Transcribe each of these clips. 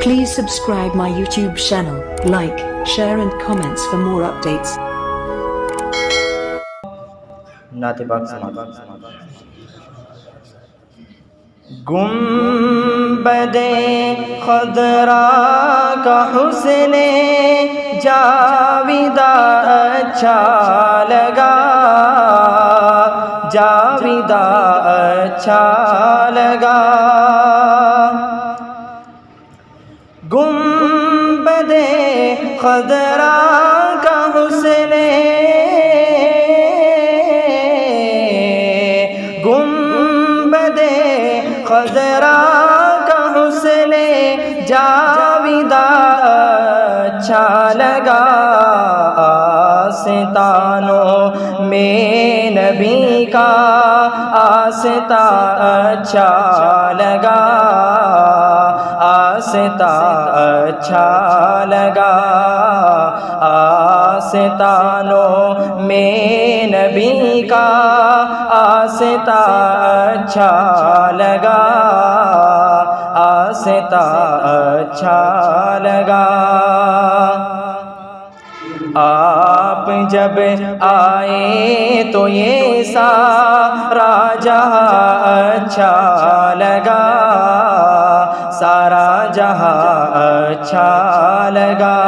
Please subscribe my YouTube channel, like, share and comments for more updates. نعت پاک سماعت. گنبد خضرا کا حسن جاویدہ اچھا لگا، جاویدہ اچھا لگا. گنبد خضرا کا حسن، گنبد خضرا کا حسن جاویدہ اچھا لگا. آستانوں میں نبی کا آستہ اچھا لگا، آستہ اچھا لگا. آستانوں میں نبی کا آستہ اچھا لگا، آستہ اچھا لگا. آپ جب آئے تو یہ سارا جہاں اچھا لگا، سارا جہاں اچھا لگا.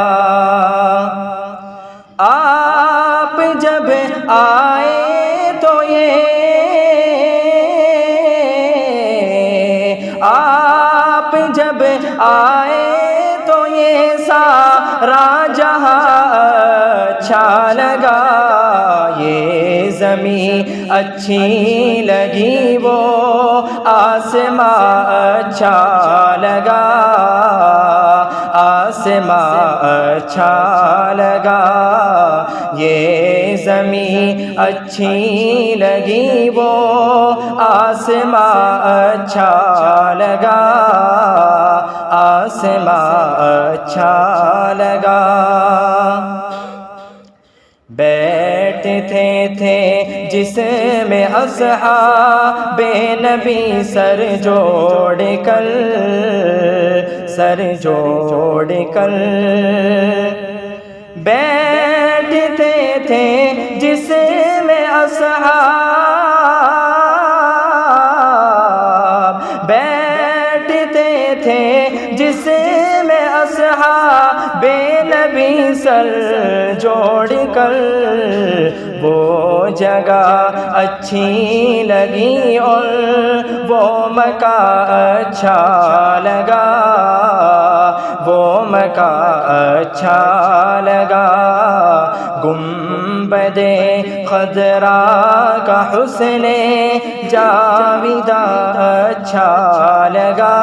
آپ جب آئے تو یہ، آپ جب آئے تو یہ سارا جہاں اچھا لگا. یہ زمین اچھی لگی وہ آسماں اچھا لگا، آسماں اچھا لگا. یہ زمین اچھی لگی وہ آسماں اچھا لگا، آسماں اچھا لگا. بیٹھتے تھے جس میں اصحاب نبی سر جوڑ کر، سر جوڑ کر. بیٹھتے تھے جس میں اصحاب، بیٹھتے تھے جس میں اصحاب نبی سر جوڑ کر. وہ جگہ اچھی لگی اور وہ مکان اچھا لگا، وہ مکان اچھا لگا. گنبد خضرا کا حسن جاویدہ اچھا لگا،